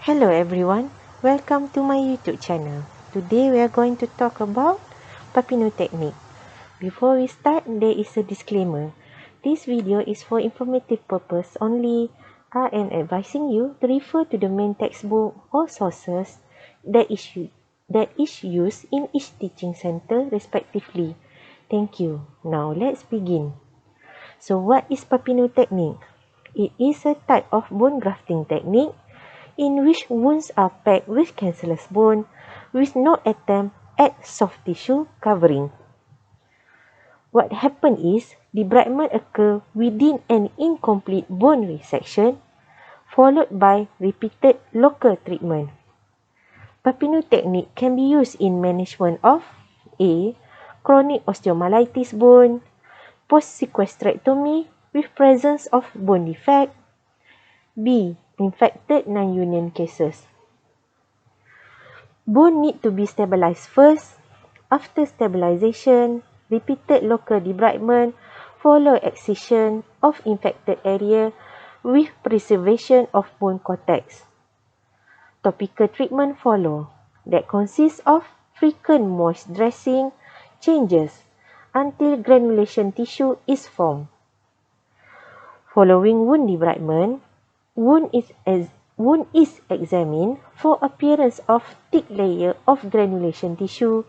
Hello everyone, welcome to my YouTube channel. Today we are going to talk about Papineau Technique. Before we start, there is a disclaimer. This video is for informative purpose only. I am advising you to refer to the main textbook or sources that is used in each teaching center respectively. Thank you. Now let's begin. So what is Papineau Technique? It is a type of bone grafting technique in which wounds are packed with cancellous bone with no attempt at soft tissue covering. What happens is debridement occurs within an incomplete bone resection followed by repeated local treatment. Papineau technique can be used in management of A. Chronic osteomyelitis bone, post-sequestrectomy with presence of bone defect, B. Infected non-union cases. Bone need to be stabilized first. After stabilization, repeated local debridement follow excision of infected area with preservation of bone cortex. Topical treatment follow that consists of frequent moist dressing changes until granulation tissue is formed. Following wound debridement, wound is examined for appearance of thick layer of granulation tissue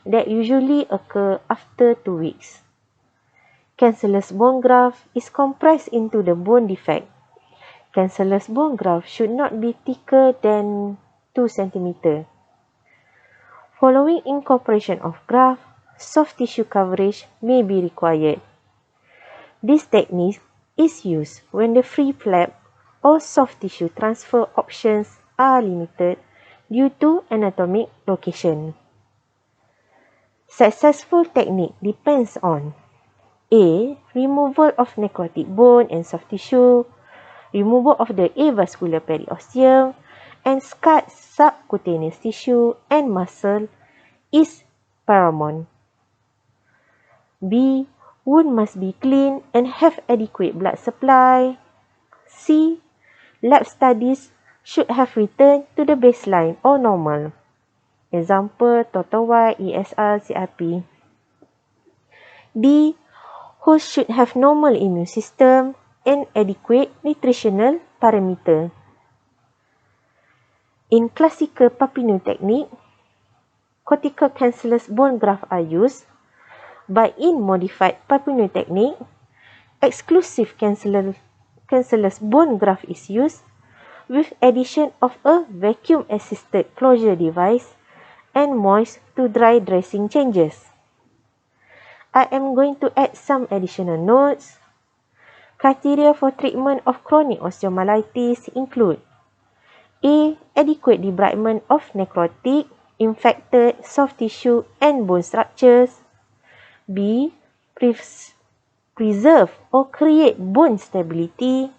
that usually occur after 2 weeks. Cancellous bone graft is compressed into the bone defect. Cancellous bone graft should not be thicker than 2 cm. Following incorporation of graft, soft tissue coverage may be required. This technique is used when the free flap or soft tissue transfer options are limited due to anatomic location. Successful technique depends on A. Removal of necrotic bone and soft tissue, removal of the avascular periosteum and scarred subcutaneous tissue and muscle is paramount. B. Wound must be clean and have adequate blood supply. C. Lab studies should have returned to the baseline or normal. Example, total white, ESR, CRP. D. Host should have normal immune system and adequate nutritional parameter. In classical Papineau technique, cortical cancellous bone graft are used, but in modified Papineau technique, exclusive cancellous bone graft is used with addition of a vacuum-assisted closure device and moist to dry dressing changes. I am going to add some additional notes. Criteria for treatment of chronic osteomyelitis include A. Adequate debridement of necrotic, infected, soft tissue and bone structures. B. Preserve or create bone stability.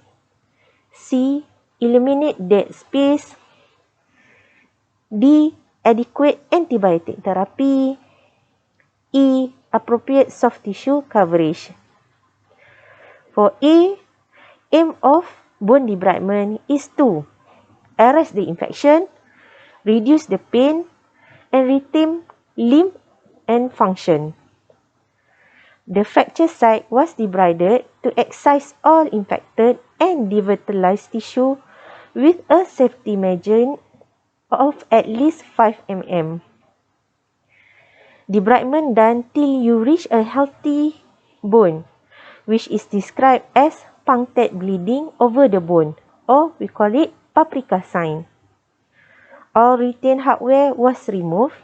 C. Eliminate dead space. D. Adequate antibiotic therapy. E. Appropriate soft tissue coverage. For A, aim of bone debridement is to arrest the infection, reduce the pain, and retain limb and function. The fracture site was debrided to excise all infected and devitalized tissue with a safety margin of at least 5 mm. Debridement done till you reach a healthy bone, which is described as punctate bleeding over the bone, or we call it paprika sign. All retained hardware was removed.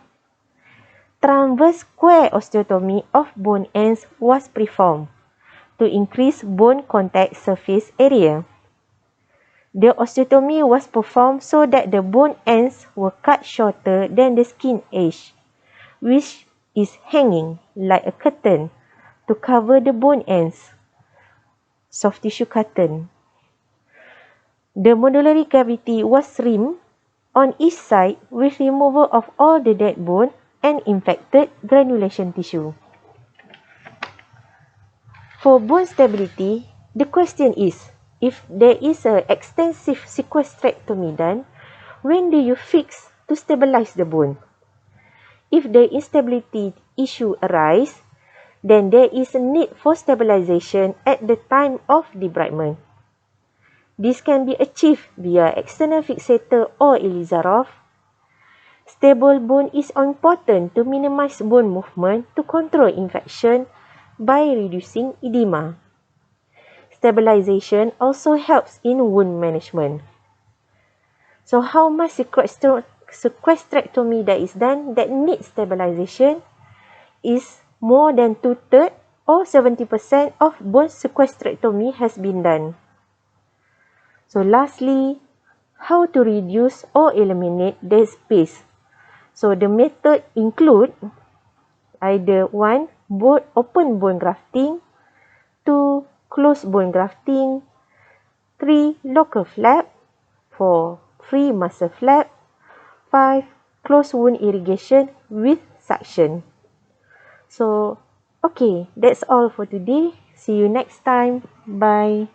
Transverse square osteotomy of bone ends was performed to increase bone contact surface area. The osteotomy was performed so that the bone ends were cut shorter than the skin edge, which is hanging like a curtain to cover the bone ends. Soft tissue curtain. The medullary cavity was rimmed on each side with removal of all the dead bone and infected granulation tissue. For bone stability, the question is, if there is an extensive sequestrectomy done, When do you fix to stabilize the bone? If the instability issue arises, then there is a need for stabilization at the time of debridement. This can be achieved via external fixator or Ilizarov. Stable bone is important to minimize bone movement to control infection by reducing edema. Stabilization also helps in wound management. So how much sequestrectomy that is done that needs stabilization is more than 2/3 or 70% of bone sequestrectomy has been done. So lastly, how to reduce or eliminate the space. So the method include either 1. Open bone grafting, 2. Closed bone grafting, 3. Local flap, 4. Free muscle flap, 5. Closed wound irrigation with suction. So, okay, that's all for today. See you next time. Bye.